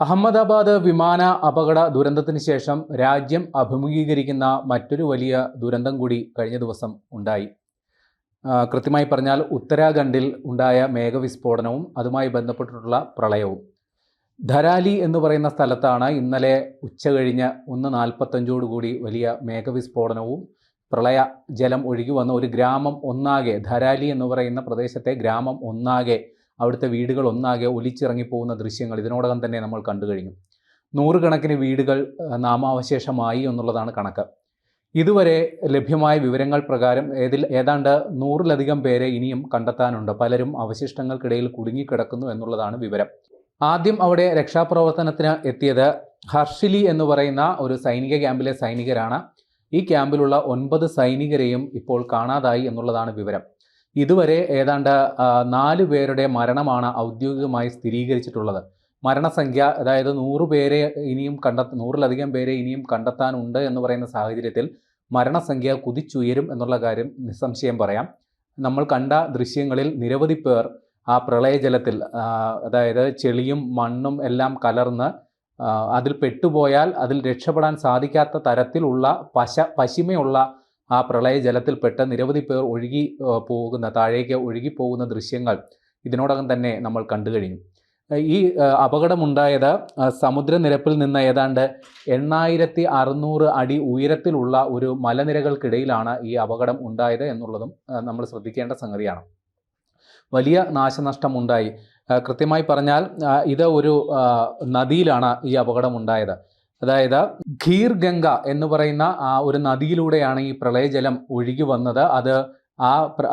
അഹമ്മദാബാദ് വിമാന അപകട ദുരന്തത്തിന് ശേഷം രാജ്യം അഭിമുഖീകരിക്കുന്ന മറ്റൊരു വലിയ ദുരന്തം കൂടി കഴിഞ്ഞ ദിവസം ഉണ്ടായി. കൃത്യമായി പറഞ്ഞാൽ ഉത്തരാഖണ്ഡിൽ ഉണ്ടായ മേഘവിസ്ഫോടനവും അതുമായി ബന്ധപ്പെട്ടിട്ടുള്ള പ്രളയവും. ധരാലി എന്ന് പറയുന്ന സ്ഥലത്താണ് ഇന്നലെ ഉച്ചകഴിഞ്ഞ് 1:45 വലിയ മേഘവിസ്ഫോടനവും പ്രളയ ജലം ഒഴുകി വന്ന ഒരു ഗ്രാമം ഒന്നാകെ, ധരാലി എന്ന് പറയുന്ന പ്രദേശത്തെ ഗ്രാമം ഒന്നാകെ, അവിടുത്തെ വീടുകൾ ഒന്നാകെ ഒലിച്ചിറങ്ങിപ്പോകുന്ന ദൃശ്യങ്ങൾ ഇതിനോടകം തന്നെ നമ്മൾ കണ്ടു കഴിഞ്ഞു. 100 കണക്കിന് വീടുകൾ നാമാവശേഷമായി എന്നുള്ളതാണ് കണക്ക്. ഇതുവരെ ലഭ്യമായ വിവരങ്ങൾ പ്രകാരം ഏതാണ്ട് 100-ലധികം പേരെ ഇനിയും കണ്ടെത്താനുണ്ട്. പലരും അവശിഷ്ടങ്ങൾക്കിടയിൽ കുടുങ്ങിക്കിടക്കുന്നു എന്നുള്ളതാണ് വിവരം. ആദ്യം അവിടെ രക്ഷാപ്രവർത്തനത്തിന് എത്തിയത് ഹർഷിലി എന്ന് പറയുന്ന ഒരു സൈനിക ക്യാമ്പിലെ സൈനികരാണ്. ഈ ക്യാമ്പിലുള്ള 9 സൈനികരെയും ഇപ്പോൾ കാണാതായി എന്നുള്ളതാണ് വിവരം. ഇതുവരെ ഏതാണ്ട് 4 പേരുടെ മരണമാണ് ഔദ്യോഗികമായി സ്ഥിരീകരിച്ചിട്ടുള്ളത്. മരണസംഖ്യ, അതായത് 100 പേരെ ഇനിയും 100-ലധികം പേരെ ഇനിയും കണ്ടെത്താനുണ്ട് എന്ന് പറയുന്ന സാഹചര്യത്തിൽ മരണസംഖ്യ കുതിച്ചുയരും എന്നുള്ള കാര്യം നിസ്സംശയം പറയാം. നമ്മൾ കണ്ട ദൃശ്യങ്ങളിൽ നിരവധി പേർ ആ പ്രളയജലത്തിൽ, അതായത് ചെളിയും മണ്ണും എല്ലാം കലർന്ന് അതിൽ പെട്ടുപോയാൽ അതിൽ രക്ഷപ്പെടാൻ സാധിക്കാത്ത തരത്തിലുള്ള പശിമയുള്ള ആ പ്രളയജലത്തിൽപ്പെട്ട് നിരവധി പേർ താഴേക്ക് ഒഴുകിപ്പോകുന്ന ദൃശ്യങ്ങൾ ഇതിനോടകം തന്നെ നമ്മൾ കണ്ടു കഴിഞ്ഞു. ഈ അപകടമുണ്ടായത് സമുദ്രനിരപ്പിൽ നിന്ന് ഏതാണ്ട് 8600 അടി ഉയരത്തിലുള്ള ഒരു മലനിരകൾക്കിടയിലാണ് ഈ അപകടം ഉണ്ടായത് എന്നുള്ളതും നമ്മൾ ശ്രദ്ധിക്കേണ്ട സംഗതിയാണ്. വലിയ നാശനഷ്ടമുണ്ടായി. കൃത്യമായി പറഞ്ഞാൽ ഇത് ഒരു നദിയിലാണ് ഈ അപകടമുണ്ടായത്. അതായത് ഖീർ ഗംഗ എന്ന് പറയുന്ന ഒരു നദിയിലൂടെയാണ് ഈ പ്രളയജലം ഒഴുകി വന്നത്. അത്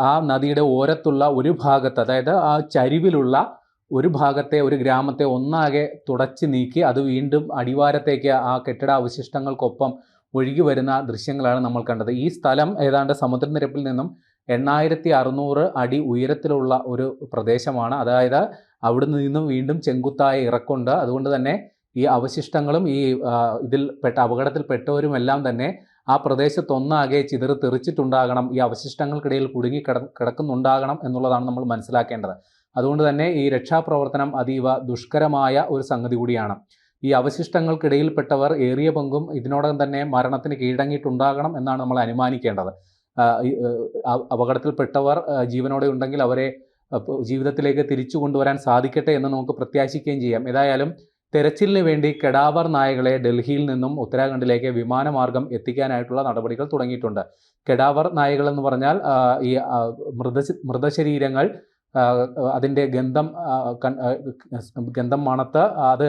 ആ നദിയുടെ ഓരത്തുള്ള ഒരു ഭാഗത്ത്, അതായത് ആ ചരിവിലുള്ള ഒരു ഭാഗത്തെ, ഒരു ഗ്രാമത്തെ ഒന്നാകെ തുടച്ചു നീക്കി അത് വീണ്ടും അടിവാരത്തേക്ക് ആ കെട്ടിടാവശിഷ്ടങ്ങൾക്കൊപ്പം ഒഴുകി വരുന്ന ദൃശ്യങ്ങളാണ് നമ്മൾ കണ്ടത്. ഈ സ്ഥലം ഏതാണ്ട് സമുദ്രനിരപ്പിൽ നിന്നും 8600 അടി ഉയരത്തിലുള്ള ഒരു പ്രദേശമാണ്. അതായത് അവിടുന്ന് നിന്നും വീണ്ടും ചെങ്കുത്തായ ഇറക്കുണ്ട്. അതുകൊണ്ട് തന്നെ ഈ അവശിഷ്ടങ്ങളും അപകടത്തിൽപ്പെട്ടവരുമെല്ലാം തന്നെ ആ പ്രദേശത്തൊന്നാകെ തെറിച്ചിട്ടുണ്ടാകണം, ഈ അവശിഷ്ടങ്ങൾക്കിടയിൽ കിടക്കുന്നുണ്ടാകണം എന്നുള്ളതാണ് നമ്മൾ മനസ്സിലാക്കേണ്ടത്. അതുകൊണ്ട് തന്നെ ഈ രക്ഷാപ്രവർത്തനം അതീവ ദുഷ്കരമായ ഒരു സംഗതി കൂടിയാണ്. ഈ അവശിഷ്ടങ്ങൾക്കിടയിൽപ്പെട്ടവർ ഏറിയ പങ്കും ഇതിനോടകം തന്നെ മരണത്തിന് കീഴടങ്ങിയിട്ടുണ്ടാകണം എന്നാണ് നമ്മൾ അനുമാനിക്കേണ്ടത്. അപകടത്തിൽപ്പെട്ടവർ ജീവനോടെ ഉണ്ടെങ്കിൽ അവരെ ജീവിതത്തിലേക്ക് തിരിച്ചു കൊണ്ടുവരാൻ സാധിക്കട്ടെ എന്ന് നമുക്ക് പ്രത്യാശിക്കുകയും ചെയ്യാം. ഏതായാലും തെരച്ചിലിന് വേണ്ടി കെഡാവർ നായകളെ ഡൽഹിയിൽ നിന്നും ഉത്തരാഖണ്ഡിലേക്ക് വിമാനമാർഗം എത്തിക്കാനായിട്ടുള്ള നടപടികൾ തുടങ്ങിയിട്ടുണ്ട്. കെഡാവർ നായകൾ എന്ന് പറഞ്ഞാൽ ഈ മൃതശരീരങ്ങൾ അതിൻ്റെ ഗന്ധം മണത്ത് അത്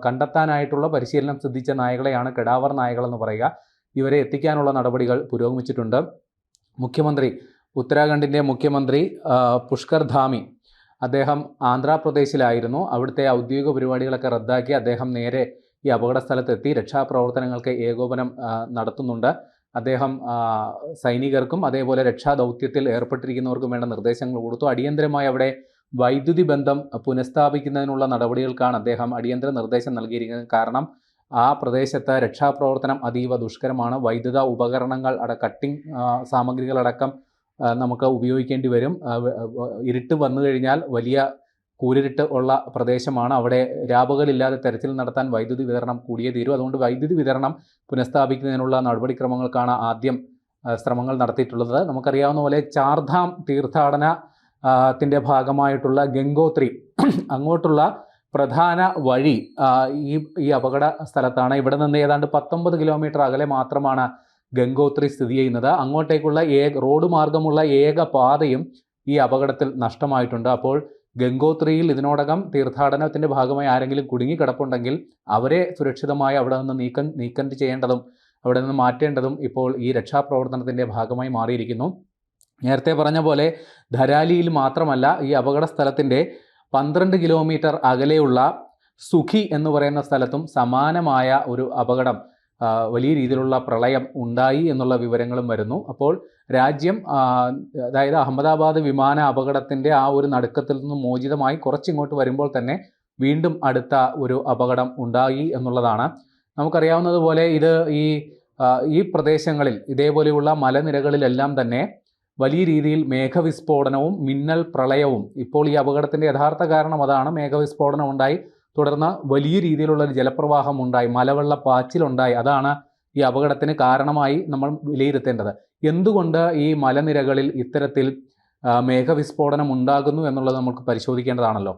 കണ്ടെത്താനായിട്ടുള്ള പരിശീലനം സിദ്ധിച്ച നായകളെയാണ് കെഡാവർ നായകൾ എന്ന് പറയുക. ഇവരെ എത്തിക്കാനുള്ള നടപടികൾ പുരോഗമിച്ചിട്ടുണ്ട്. ഉത്തരാഖണ്ഡിൻ്റെ മുഖ്യമന്ത്രി പുഷ്കർ ധാമി, അദ്ദേഹം ആന്ധ്രാപ്രദേശിലായിരുന്നു. അവിടുത്തെ ഔദ്യോഗിക പരിപാടികളൊക്കെ റദ്ദാക്കി അദ്ദേഹം നേരെ ഈ അപകട സ്ഥലത്തെത്തി രക്ഷാപ്രവർത്തനങ്ങൾക്ക് ഏകോപനം നടത്തുന്നുണ്ട്. അദ്ദേഹം സൈനികർക്കും അതേപോലെ രക്ഷാദൗത്യത്തിൽ ഏർപ്പെട്ടിരിക്കുന്നവർക്കും വേണ്ട നിർദ്ദേശങ്ങൾ കൊടുത്തു. അടിയന്തരമായി അവിടെ വൈദ്യുതി ബന്ധം പുനഃസ്ഥാപിക്കുന്നതിനുള്ള നടപടികൾക്കാണ് അദ്ദേഹം അടിയന്തര നിർദ്ദേശം നൽകിയിരിക്കുന്നത്. കാരണം ആ പ്രദേശത്ത് രക്ഷാപ്രവർത്തനം അതീവ ദുഷ്കരമാണ്. വൈദ്യുത ഉപകരണങ്ങൾ കട്ടിംഗ് സാമഗ്രികളടക്കം നമുക്ക് ഉപയോഗിക്കേണ്ടി വരും. ഇരുട്ട് വന്നു കഴിഞ്ഞാൽ വലിയ കൂരിരുട്ട് ഉള്ള പ്രദേശമാണ്. അവിടെ രാപകലില്ലാതെ തെരച്ചിൽ നടത്താൻ വൈദ്യുതി വിതരണം കൂടിയേ തീരും. അതുകൊണ്ട് വൈദ്യുതി വിതരണം പുനഃസ്ഥാപിക്കുന്നതിനുള്ള നടപടിക്രമങ്ങൾക്കാണ് ആദ്യം ശ്രമങ്ങൾ നടത്തിയിട്ടുള്ളത്. നമുക്കറിയാവുന്ന പോലെ ചാർധാം തീർത്ഥാടനത്തിൻ്റെ ഭാഗമായിട്ടുള്ള ഗംഗോത്രി അങ്ങോട്ടുള്ള പ്രധാന വഴി ഈ അപകട സ്ഥലത്താണ്. ഇവിടെ നിന്ന് ഏതാണ്ട് 19 കിലോമീറ്റർ അകലെ മാത്രമാണ് ഗംഗോത്രി സ്ഥിതി ചെയ്യുന്നത്. അങ്ങോട്ടേക്കുള്ള റോഡ് മാർഗമുള്ള ഏക പാതയും ഈ അപകടത്തിൽ നഷ്ടമായിട്ടുണ്ട്. അപ്പോൾ ഗംഗോത്രിയിൽ ഇതിനോടകം തീർത്ഥാടനത്തിൻ്റെ ഭാഗമായി ആരെങ്കിലും കുടുങ്ങിക്കിടപ്പുണ്ടെങ്കിൽ അവരെ സുരക്ഷിതമായി അവിടെ നിന്ന് നീക്കം ചെയ്യേണ്ടതും അവിടെ നിന്ന് മാറ്റേണ്ടതും ഇപ്പോൾ ഈ രക്ഷാപ്രവർത്തനത്തിൻ്റെ ഭാഗമായി മാറിയിരിക്കുന്നു. നേരത്തെ പറഞ്ഞ പോലെ ധരാലിയിൽ മാത്രമല്ല, ഈ അപകട സ്ഥലത്തിൻ്റെ 12 കിലോമീറ്റർ അകലെയുള്ള സുഖി എന്ന് പറയുന്ന സ്ഥലത്തും സമാനമായ ഒരു അപകടം, വലിയ രീതിയിലുള്ള പ്രളയം ഉണ്ടായി എന്നുള്ള വിവരങ്ങളും വരുന്നു. അപ്പോൾ രാജ്യം, അതായത് അഹമ്മദാബാദ് വിമാന അപകടത്തിൻ്റെ ആ ഒരു നടുക്കത്തിൽ നിന്നും മോചിതമായി കുറച്ചിങ്ങോട്ട് വരുമ്പോൾ തന്നെ വീണ്ടും അടുത്ത ഒരു അപകടം ഉണ്ടായി എന്നുള്ളതാണ്. നമുക്കറിയാവുന്നതുപോലെ ഈ പ്രദേശങ്ങളിൽ ഇതേപോലെയുള്ള മലനിരകളിലെല്ലാം തന്നെ വലിയ രീതിയിൽ മേഘവിസ്ഫോടനവും മിന്നൽ പ്രളയവും, ഇപ്പോൾ ഈ അപകടത്തിൻ്റെ യഥാർത്ഥ കാരണം അതാണ്. മേഘവിസ്ഫോടനം ഉണ്ടായി തുടർന്ന് വലിയ രീതിയിലുള്ള ഒരു ജലപ്രവാഹം ഉണ്ടായി, മലവെള്ളപ്പാച്ചിലുണ്ടായി. അതാണ് ഈ അപകടത്തിന് കാരണമായി നമ്മൾ വിലയിരുത്തേണ്ടത്. എന്തുകൊണ്ട് ഈ മലനിരകളിൽ ഇത്തരത്തിൽ മേഘവിസ്ഫോടനം ഉണ്ടാകുന്നു എന്നുള്ളത് നമുക്ക് പരിശോധിക്കേണ്ടതാണല്ലോ.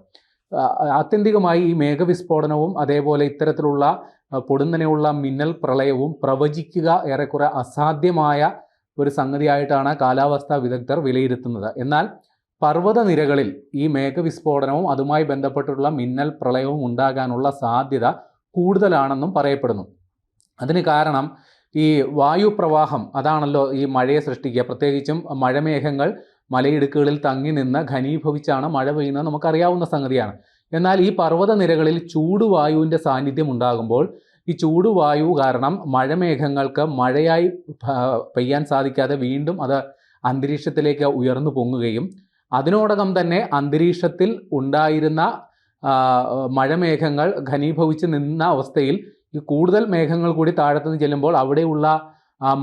ആത്യന്തികമായി ഈ മേഘവിസ്ഫോടനവും അതേപോലെ ഇത്തരത്തിലുള്ള പൊടുന്നനെയുള്ള മിന്നൽ പ്രളയവും പ്രവചിക്കുക ഏറെക്കുറെ അസാധ്യമായ ഒരു സംഗതിയായിട്ടാണ് കാലാവസ്ഥാ വിദഗ്ധർ വിലയിരുത്തുന്നത്. എന്നാൽ പർവ്വതനിരകളിൽ ഈ മേഘവിസ്ഫോടനവും അതുമായി ബന്ധപ്പെട്ടുള്ള മിന്നൽ പ്രളയവും ഉണ്ടാകാനുള്ള സാധ്യത കൂടുതലാണെന്നും പറയപ്പെടുന്നു. അതിന് കാരണം ഈ വായുപ്രവാഹം അതാണല്ലോ ഈ മഴയെ സൃഷ്ടിക്കുക. പ്രത്യേകിച്ചും മഴമേഘങ്ങൾ മലയിടുക്കുകളിൽ തങ്ങി നിന്ന് ഘനീഭവിച്ചാണ് മഴ പെയ്യുന്നത്, നമുക്കറിയാവുന്ന സംഗതിയാണ്. എന്നാൽ ഈ പർവ്വതനിരകളിൽ ചൂടുവായുവിൻ്റെ സാന്നിധ്യം ഉണ്ടാകുമ്പോൾ ഈ ചൂടുവായു കാരണം മഴമേഘങ്ങൾക്ക് മഴയായി പെയ്യാൻ സാധിക്കാതെ വീണ്ടും അത് അന്തരീക്ഷത്തിലേക്ക് ഉയർന്നു പൊങ്ങുകയും അതിനോടകം തന്നെ അന്തരീക്ഷത്തിൽ ഉണ്ടായിരുന്ന മഴമേഘങ്ങൾ ഘനീഭവിച്ച് നിന്ന അവസ്ഥയിൽ ഈ കൂടുതൽ മേഘങ്ങൾ കൂടി താഴത്തുനിന്ന് ചെല്ലുമ്പോൾ അവിടെയുള്ള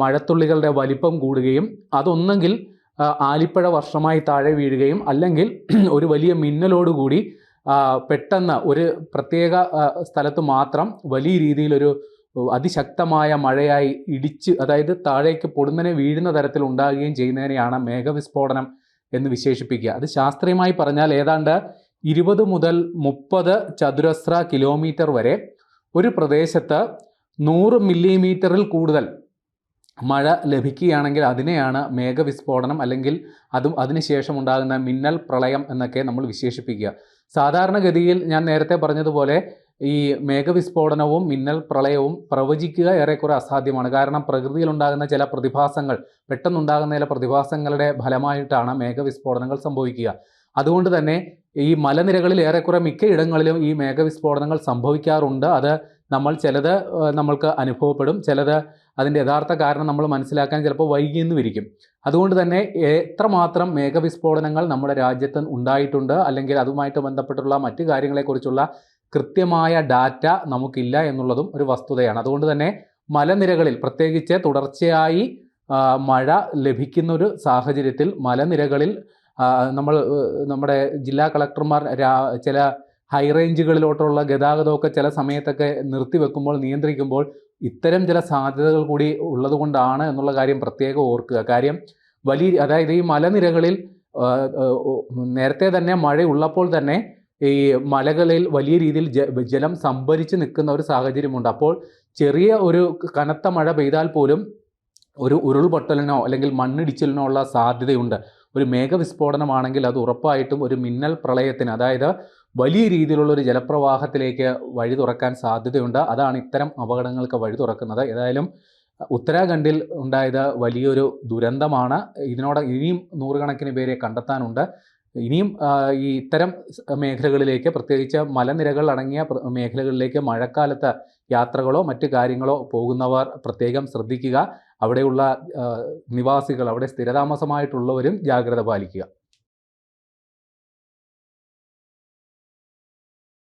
മഴത്തുള്ളികളുടെ വലിപ്പം കൂടുകയും അതൊന്നെങ്കിൽ ആലിപ്പഴ വർഷമായി താഴെ വീഴുകയും അല്ലെങ്കിൽ ഒരു വലിയ മിന്നലോടുകൂടി പെട്ടെന്ന് ഒരു പ്രത്യേക സ്ഥലത്ത് മാത്രം വലിയ രീതിയിലൊരു അതിശക്തമായ മഴയായി ഇടിച്ച്, അതായത് താഴേക്ക് പൊടുന്നനെ വീഴുന്ന തരത്തിൽ ഉണ്ടാകുകയും ചെയ്യുന്നതിനെയാണ് മേഘവിസ്ഫോടനം എന്ന് വിശേഷിപ്പിക്കുക. അത് ശാസ്ത്രീയമായി പറഞ്ഞാൽ ഏതാണ്ട് 20 മുതൽ 30 ചതുരശ്ര കിലോമീറ്റർ വരെ ഒരു പ്രദേശത്ത് 100 മില്ലിമീറ്ററിൽ കൂടുതൽ മഴ ലഭിക്കുകയാണെങ്കിൽ അതിനെയാണ് മേഘവിസ്ഫോടനം അല്ലെങ്കിൽ അതിനുശേഷം ഉണ്ടാകുന്ന മിന്നൽ പ്രളയം എന്നൊക്കെ നമ്മൾ വിശേഷിപ്പിക്കുക. സാധാരണഗതിയിൽ ഞാൻ നേരത്തെ പറഞ്ഞതുപോലെ ഈ മേഘവിസ്ഫോടനവും മിന്നൽ പ്രളയവും പ്രവചിക്കുക ഏറെക്കുറെ അസാധ്യമാണ്. കാരണം പ്രകൃതിയിലുണ്ടാകുന്ന ചില പ്രതിഭാസങ്ങൾ, പെട്ടെന്നുണ്ടാകുന്ന ചില പ്രതിഭാസങ്ങളുടെ ഫലമായിട്ടാണ് മേഘവിസ്ഫോടനങ്ങൾ സംഭവിക്കുക. അതുകൊണ്ട് തന്നെ ഈ മലനിരകളിൽ ഏറെക്കുറെ മിക്കയിടങ്ങളിലും ഈ മേഘവിസ്ഫോടനങ്ങൾ സംഭവിക്കാറുണ്ട്. അത് ചിലത് നമ്മൾക്ക് അനുഭവപ്പെടും, ചിലത് അതിൻ്റെ യഥാർത്ഥ കാരണം നമ്മൾ മനസ്സിലാക്കാൻ ചിലപ്പോൾ വൈകിയെന്നും ഇരിക്കും. അതുകൊണ്ട് തന്നെ എത്രമാത്രം മേഘവിസ്ഫോടനങ്ങൾ നമ്മുടെ രാജ്യത്ത് ഉണ്ടായിട്ടുണ്ട് അല്ലെങ്കിൽ അതുമായിട്ട് ബന്ധപ്പെട്ടുള്ള മറ്റു കാര്യങ്ങളെക്കുറിച്ചുള്ള കൃത്യമായ ഡാറ്റ നമുക്കില്ല എന്നുള്ളതും ഒരു വസ്തുതയാണ്. അതുകൊണ്ട് തന്നെ മലനിരകളിൽ പ്രത്യേകിച്ച് തുടർച്ചയായി മഴ ലഭിക്കുന്നൊരു സാഹചര്യത്തിൽ മലനിരകളിൽ നമ്മുടെ ജില്ലാ കളക്ടർമാർ ചില ഹൈ റേഞ്ചുകളിലോട്ടുള്ള ഗതാഗതമൊക്കെ ചില സമയത്തൊക്കെ നിർത്തിവെക്കുമ്പോൾ, നിയന്ത്രിക്കുമ്പോൾ ഇത്തരം ചില സാധ്യതകൾ കൂടി ഉള്ളതുകൊണ്ടാണ് എന്നുള്ള കാര്യം പ്രത്യേകം ഓർക്കുക. കാര്യം അതായത് ഈ മലനിരകളിൽ നേരത്തെ തന്നെ മഴയുള്ളപ്പോൾ തന്നെ ഈ മലകളിൽ വലിയ രീതിയിൽ ജലം സംഭരിച്ച് നിൽക്കുന്ന ഒരു സാഹചര്യമുണ്ട്. അപ്പോൾ ചെറിയ ഒരു കനത്ത മഴ പെയ്താൽ പോലും ഒരു ഉരുൾപൊട്ടലിനോ അല്ലെങ്കിൽ മണ്ണിടിച്ചിലിനോ ഉള്ള സാധ്യതയുണ്ട്. ഒരു മേഘവിസ്ഫോടനമാണെങ്കിൽ അത് ഉറപ്പായിട്ടും ഒരു മിന്നൽ പ്രളയത്തിന്, അതായത് വലിയ രീതിയിലുള്ള ഒരു ജലപ്രവാഹത്തിലേക്ക് വഴി തുറക്കാൻ സാധ്യതയുണ്ട്. അതാണ് ഇത്തരം അപകടങ്ങൾക്ക് വഴി തുറക്കുന്നത്. ഏതായാലും ഉത്തരാഖണ്ഡിൽ ഉണ്ടായത് വലിയൊരു ദുരന്തമാണ്. ഇനിയും നൂറുകണക്കിന് പേരെ കണ്ടെത്താനുണ്ട്. ഇനിയും ഈ ഇത്തരം മേഖലകളിലേക്ക്, പ്രത്യേകിച്ച് മലനിരകൾ അടങ്ങിയ മേഖലകളിലേക്ക് മഴക്കാലത്ത് യാത്രകളോ മറ്റു കാര്യങ്ങളോ പോകുന്നവർ പ്രത്യേകം ശ്രദ്ധിക്കുക. അവിടെയുള്ള നിവാസികൾ, അവിടെ സ്ഥിരതാമസമായിട്ടുള്ളവരും ജാഗ്രത പാലിക്കുക.